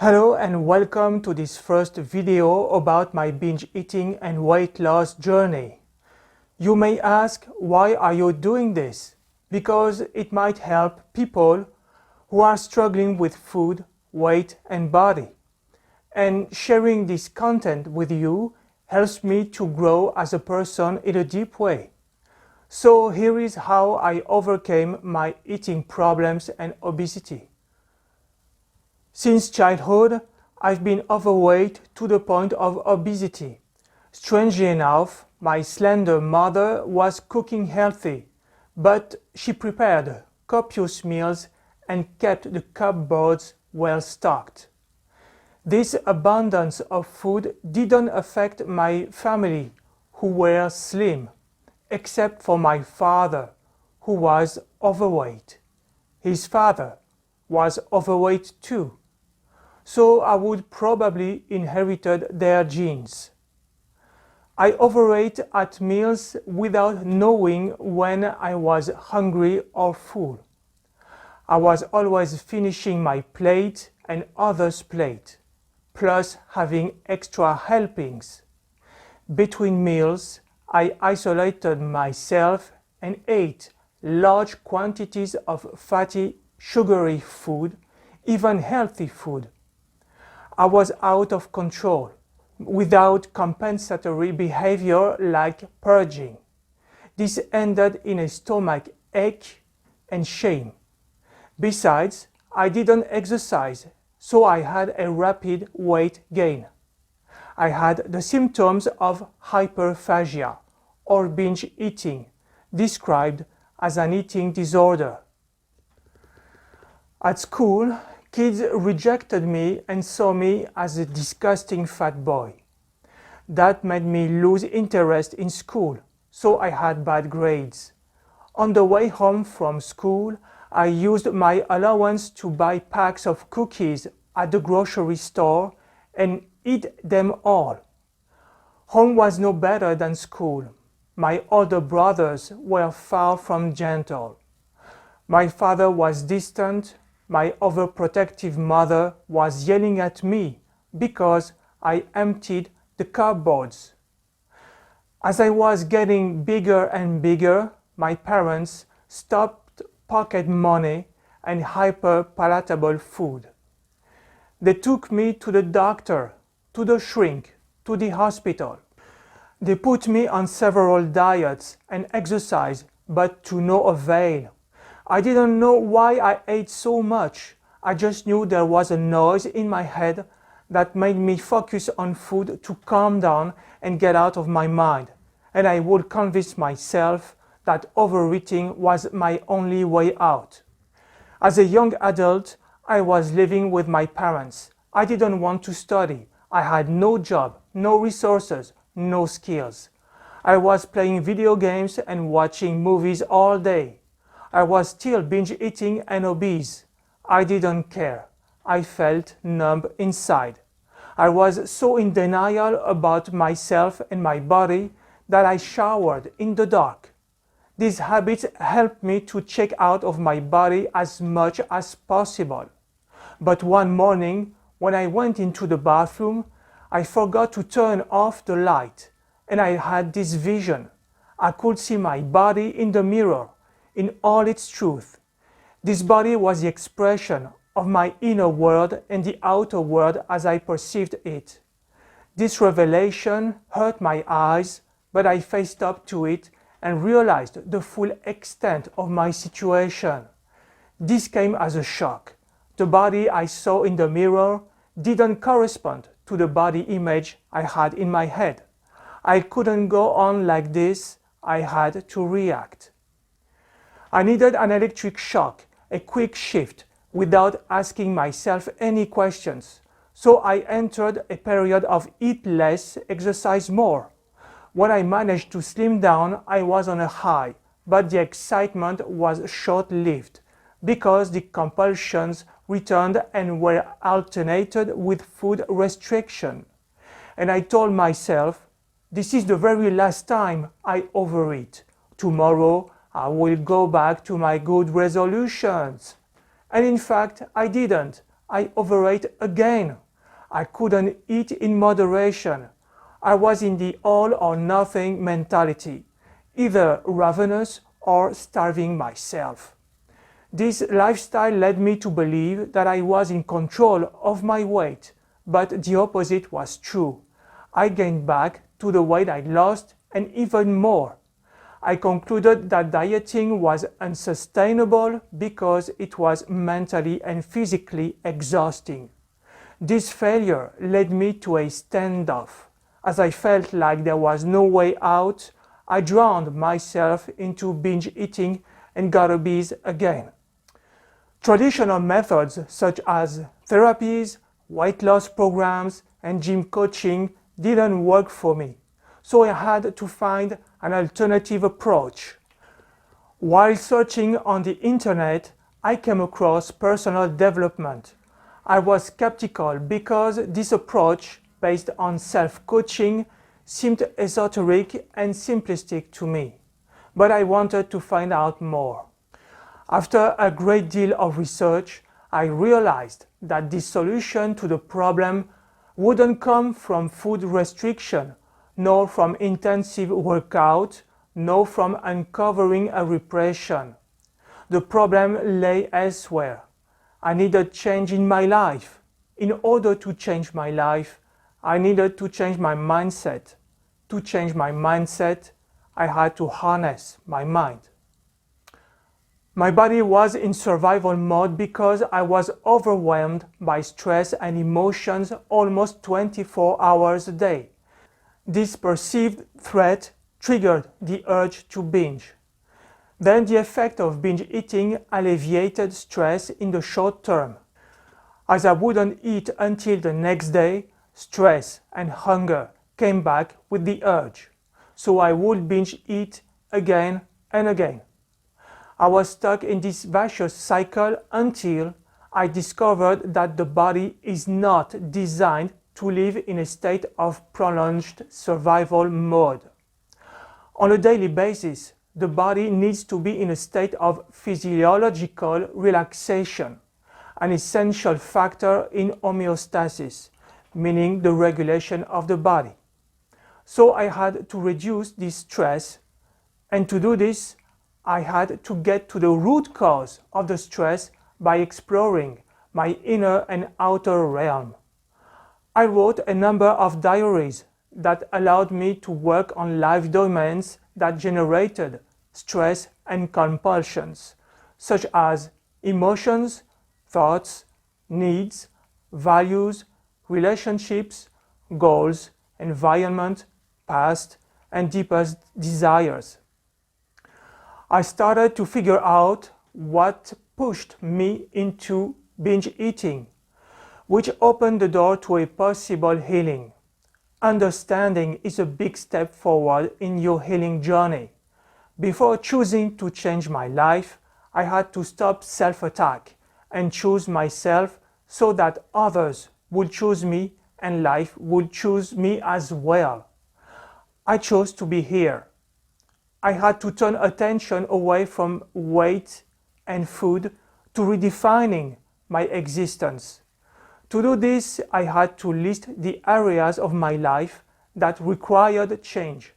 Hello and welcome to this first video about my binge eating and weight loss journey. You may ask, why are you doing this? Because it might help people who are struggling with food, weight and body. And sharing this content with you helps me to grow as a person in a deep way. So here is how I overcame my eating problems and obesity. Since childhood, I've been overweight to the point of obesity. Strangely enough, my slender mother was cooking healthy, but she prepared copious meals and kept the cupboards well stocked. This abundance of food didn't affect my family, who were slim, except for my father, who was overweight. His father was overweight too. So I would probably inherited their genes. I overate at meals without knowing when I was hungry or full. I was always finishing my plate and others' plate, plus having extra helpings. Between meals, I isolated myself and ate large quantities of fatty, sugary food, even healthy food. I was out of control, without compensatory behavior like purging. This ended in a stomach ache and shame. Besides, I didn't exercise, so I had a rapid weight gain. I had the symptoms of hyperphagia, or binge eating, described as an eating disorder. At school, kids rejected me and saw me as a disgusting fat boy. That made me lose interest in school, so I had bad grades. On the way home from school, I used my allowance to buy packs of cookies at the grocery store and eat them all. Home was no better than school. My older brothers were far from gentle. My father was distant. My overprotective mother was yelling at me because I emptied the cupboards. As I was getting bigger and bigger, my parents stopped pocket money and hyper-palatable food. They took me to the doctor, to the shrink, to the hospital. They put me on several diets and exercise, but to no avail. I didn't know why I ate so much. I just knew there was a noise in my head that made me focus on food to calm down and get out of my mind. And I would convince myself that overeating was my only way out. As a young adult, I was living with my parents. I didn't want to study. I had no job, no resources, no skills. I was playing video games and watching movies all day. I was still binge eating and obese. I didn't care. I felt numb inside. I was so in denial about myself and my body that I showered in the dark. These habits helped me to check out of my body as much as possible. But one morning, when I went into the bathroom, I forgot to turn off the light, and I had this vision. I could see my body in the mirror, in all its truth. This body was the expression of my inner world and the outer world as I perceived it. This revelation hurt my eyes, but I faced up to it and realized the full extent of my situation. This came as a shock. The body I saw in the mirror didn't correspond to the body image I had in my head. I couldn't go on like this. I had to react. I needed an electric shock, a quick shift, without asking myself any questions. So I entered a period of eat less, exercise more. When I managed to slim down, I was on a high, but the excitement was short-lived because the compulsions returned and were alternated with food restriction. And I told myself, this is the very last time I overeat. Tomorrow, I will go back to my good resolutions. And in fact, I didn't. I overate again. I couldn't eat in moderation. I was in the all or nothing mentality, either ravenous or starving myself. This lifestyle led me to believe that I was in control of my weight, but the opposite was true. I gained back to the weight I lost and even more. I concluded that dieting was unsustainable because it was mentally and physically exhausting. This failure led me to a standoff. As I felt like there was no way out, I drowned myself into binge eating and got obese again. Traditional methods such as therapies, weight loss programs, and gym coaching didn't work for me, so I had to find an alternative approach. While searching on the internet, I came across personal development. I was skeptical because this approach, based on self-coaching, seemed esoteric and simplistic to me, but I wanted to find out more. After a great deal of research, I realized that the solution to the problem wouldn't come from food restriction, nor from intensive workout, nor from uncovering a repression. The problem lay elsewhere. I needed change in my life. In order to change my life, I needed to change my mindset. To change my mindset, I had to harness my mind. My body was in survival mode because I was overwhelmed by stress and emotions almost 24 hours a day. This perceived threat triggered the urge to binge. Then the effect of binge eating alleviated stress in the short term. As I wouldn't eat until the next day, stress and hunger came back with the urge, so I would binge eat again and again. I was stuck in this vicious cycle until I discovered that the body is not designed to live in a state of prolonged survival mode. On a daily basis, the body needs to be in a state of physiological relaxation, an essential factor in homeostasis, meaning the regulation of the body. So I had to reduce this stress, and to do this, I had to get to the root cause of the stress by exploring my inner and outer realm. I wrote a number of diaries that allowed me to work on life domains that generated stress and compulsions, such as emotions, thoughts, needs, values, relationships, goals, environment, past, and deepest desires. I started to figure out what pushed me into binge eating, which opened the door to a possible healing. Understanding is a big step forward in your healing journey. Before choosing to change my life, I had to stop self-attack and choose myself so that others would choose me and life would choose me as well. I chose to be here. I had to turn attention away from weight and food to redefining my existence. To do this, I had to list the areas of my life that required change.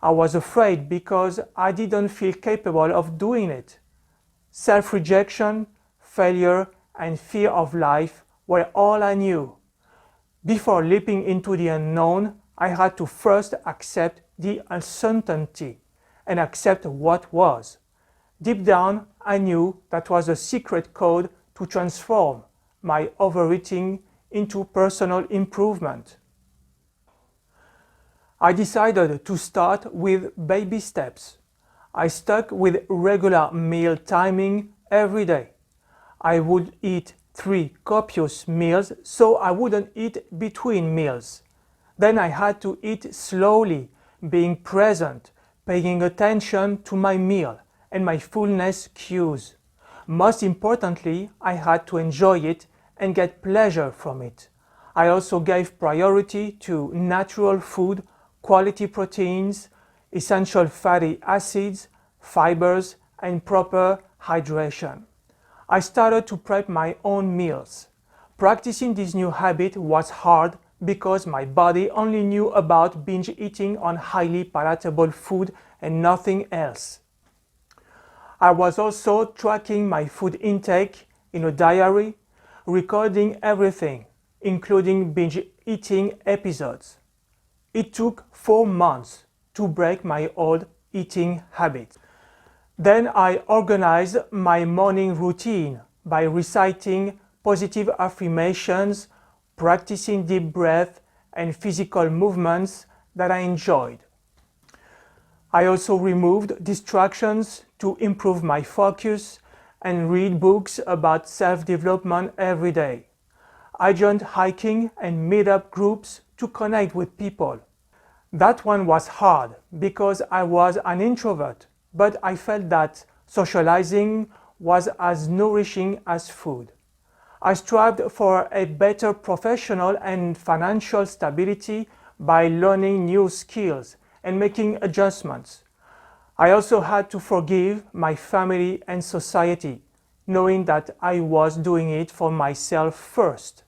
I was afraid because I didn't feel capable of doing it. Self-rejection, failure, and fear of life were all I knew. Before leaping into the unknown, I had to first accept the uncertainty and accept what was. Deep down, I knew that was a secret code to transform my overeating into personal improvement. I decided to start with baby steps. I stuck with regular meal timing every day. I would eat 3 copious meals so I wouldn't eat between meals. Then I had to eat slowly, being present, paying attention to my meal and my fullness cues. Most importantly, I had to enjoy it and get pleasure from it. I also gave priority to natural food, quality proteins, essential fatty acids, fibers, and proper hydration. I started to prep my own meals. Practicing this new habit was hard because my body only knew about binge eating on highly palatable food and nothing else. I was also tracking my food intake in a diary, recording everything, including binge eating episodes. It took 4 months to break my old eating habit. Then I organized my morning routine by reciting positive affirmations, practicing deep breath and physical movements that I enjoyed. I also removed distractions to improve my focus and read books about self-development every day. I joined hiking and meetup groups to connect with people. That one was hard because I was an introvert, but I felt that socializing was as nourishing as food. I strived for a better professional and financial stability by learning new skills and making adjustments. I also had to forgive my family and society, knowing that I was doing it for myself first.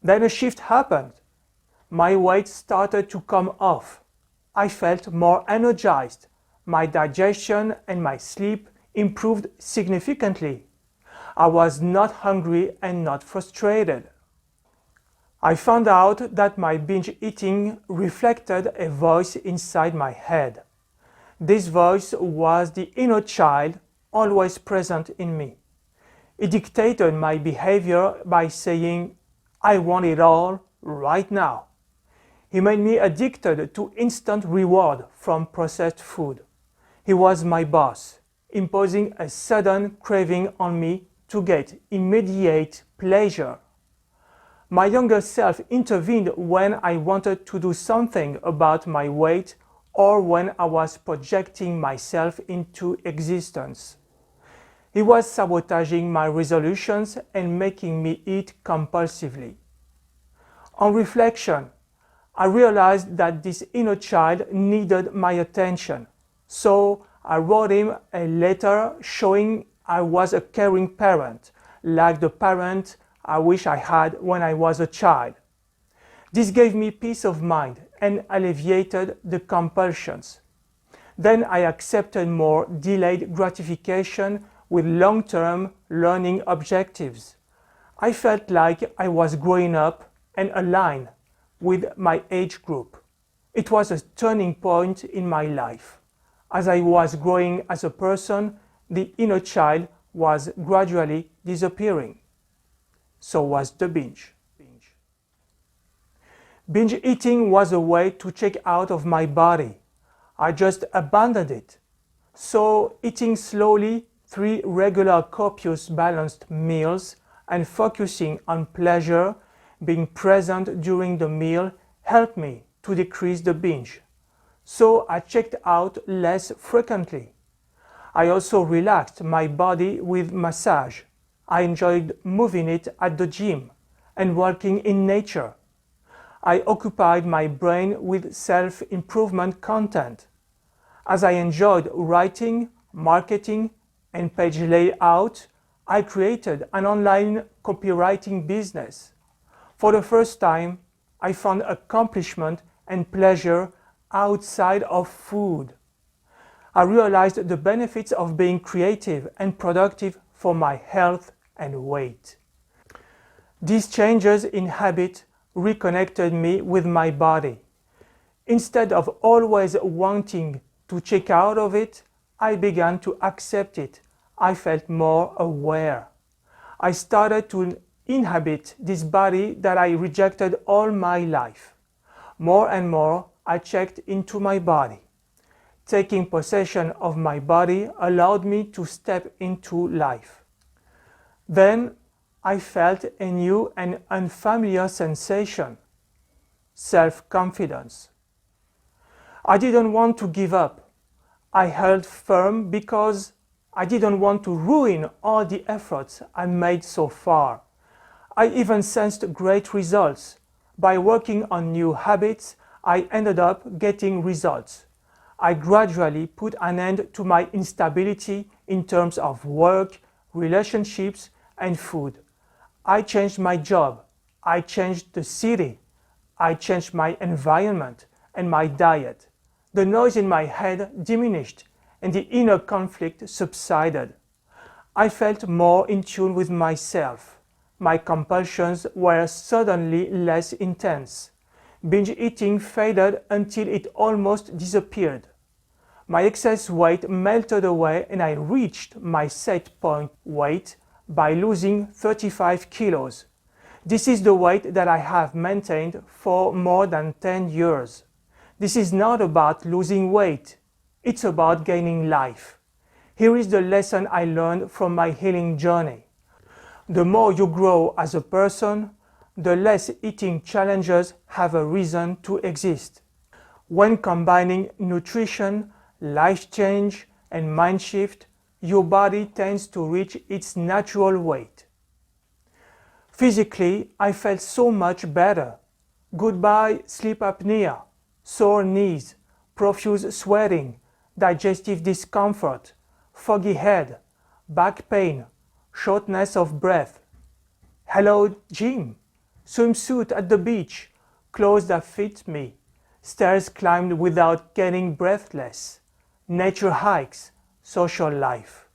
Then a shift happened. My weight started to come off. I felt more energized. My digestion and my sleep improved significantly. I was not hungry and not frustrated. I found out that my binge eating reflected a voice inside my head. This voice was the inner child always present in me. It dictated my behavior by saying, "I want it all right now." He made me addicted to instant reward from processed food. He was my boss, imposing a sudden craving on me to get immediate pleasure. My younger self intervened when I wanted to do something about my weight or when I was projecting myself into existence. He was sabotaging my resolutions and making me eat compulsively. On reflection, I realized that this inner child needed my attention, so I wrote him a letter showing I was a caring parent, like the parent I wish I had when I was a child. This gave me peace of mind and alleviated the compulsions. Then I accepted more delayed gratification with long-term learning objectives. I felt like I was growing up and aligned with my age group. It was a turning point in my life. As I was growing as a person, the inner child was gradually disappearing. So was the binge. Binge eating was a way to check out of my body. I just abandoned it. So eating slowly 3 regular copious balanced meals and focusing on pleasure, being present during the meal, helped me to decrease the binge. So I checked out less frequently. I also relaxed my body with massage. I enjoyed moving it at the gym and walking in nature. I occupied my brain with self-improvement content. As I enjoyed writing, marketing, and page layout, I created an online copywriting business. For the first time, I found accomplishment and pleasure outside of food. I realized the benefits of being creative and productive for my health and weight. These changes in habit reconnected me with my body. Instead of always wanting to check out of it, I began to accept it. I felt more aware. I started to inhabit this body that I rejected all my life. More and more, I checked into my body. Taking possession of my body allowed me to step into life. Then I felt a new and unfamiliar sensation: self-confidence. I didn't want to give up. I held firm because I didn't want to ruin all the efforts I made so far. I even sensed great results. By working on new habits, I ended up getting results. I gradually put an end to my instability in terms of work, relationships, and food. I changed my job, I changed the city, I changed my environment and my diet. The noise in my head diminished and the inner conflict subsided. I felt more in tune with myself. My compulsions were suddenly less intense. Binge eating faded until it almost disappeared. My excess weight melted away and I reached my set point weight by losing 35 kilos. This is the weight that I have maintained for more than 10 years. This is not about losing weight. It's about gaining life. Here is the lesson I learned from my healing journey. The more you grow as a person, the less eating challenges have a reason to exist. When combining nutrition, life change, and mind shift, your body tends to reach its natural weight. Physically, I felt so much better. Goodbye sleep apnea, sore knees, profuse sweating, digestive discomfort, foggy head, back pain, shortness of breath. Hello gym, swimsuit at the beach, clothes that fit me, stairs climbed without getting breathless, nature hikes, social life.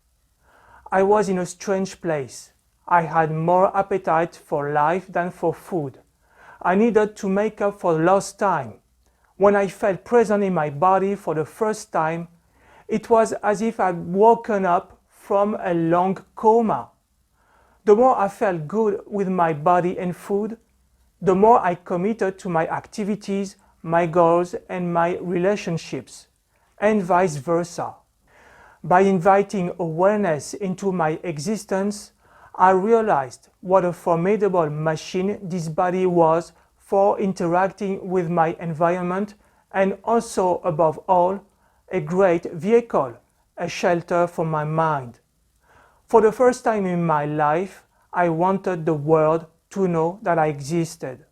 I was in a strange place. I had more appetite for life than for food. I needed to make up for lost time. When I felt present in my body for the first time, it was as if I'd woken up from a long coma. The more I felt good with my body and food, the more I committed to my activities, my goals, and my relationships, and vice versa. By inviting awareness into my existence, I realized what a formidable machine this body was for interacting with my environment and also, above all, a great vehicle, a shelter for my mind. For the first time in my life, I wanted the world to know that I existed,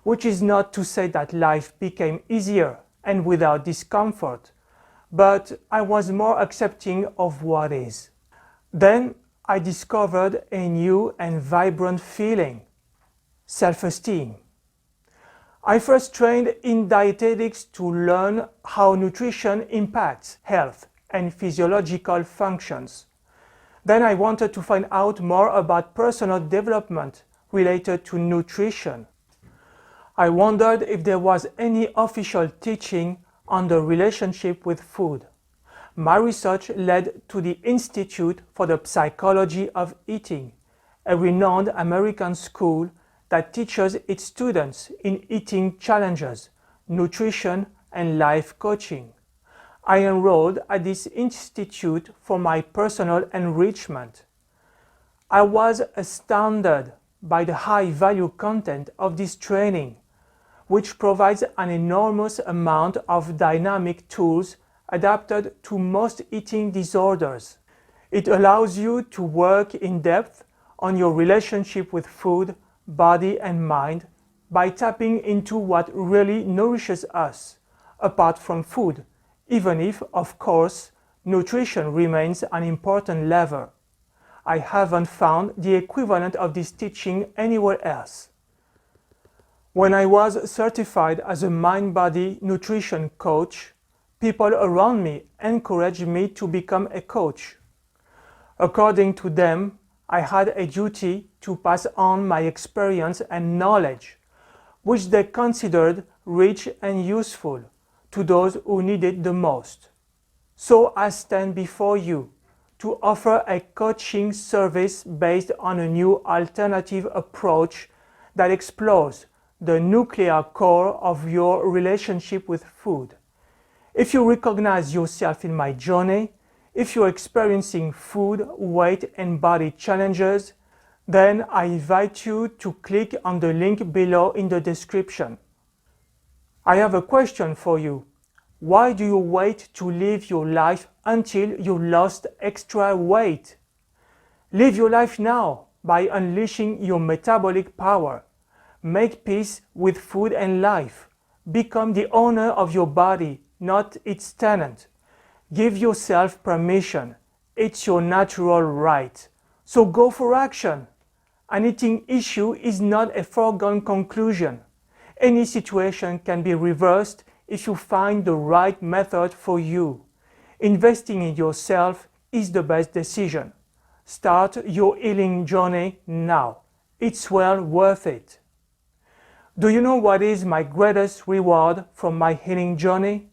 which is not to say that life became easier and without discomfort, but I was more accepting of what is. Then I discovered a new and vibrant feeling, self-esteem. I first trained in dietetics to learn how nutrition impacts health and physiological functions. Then I wanted to find out more about personal development related to nutrition. I wondered if there was any official teaching on the relationship with food. My research led to the Institute for the Psychology of Eating, a renowned American school that teaches its students in eating challenges, nutrition, and life coaching. I enrolled at this institute for my personal enrichment. I was astounded by the high-value content of this training, which provides an enormous amount of dynamic tools adapted to most eating disorders. It allows you to work in depth on your relationship with food, body, and mind by tapping into what really nourishes us, apart from food, even if, of course, nutrition remains an important lever. I haven't found the equivalent of this teaching anywhere else. When I was certified as a mind-body nutrition coach, people around me encouraged me to become a coach. According to them, I had a duty to pass on my experience and knowledge, which they considered rich and useful, to those who need it the most. So I stand before you to offer a coaching service based on a new alternative approach that explores the nuclear core of your relationship with food. If you recognize yourself in my journey, if you're experiencing food, weight, and body challenges, then I invite you to click on the link below in the description. I have a question for you. Why do you wait to live your life until you lost extra weight? Live your life now by unleashing your metabolic power. Make peace with food and life. Become the owner of your body, not its tenant. Give yourself permission. It's your natural right. So go for action. An eating issue is not a foregone conclusion. Any situation can be reversed if you find the right method for you. Investing in yourself is the best decision. Start your healing journey now. It's well worth it. Do you know what is my greatest reward from my healing journey?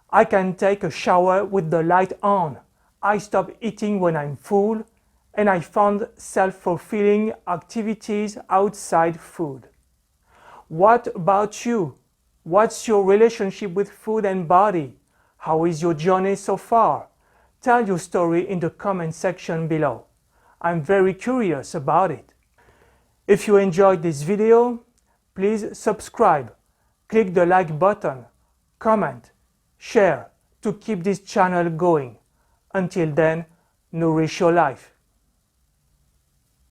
I can take a shower with the light on. I stop eating when I'm full, and I found self-fulfilling activities outside food. What about you? What's your relationship with food and body? How is your journey so far? Tell your story in the comment section below. I'm very curious about it. If you enjoyed this video, please subscribe, click the like button, comment, share to keep this channel going. Until then, nourish your life.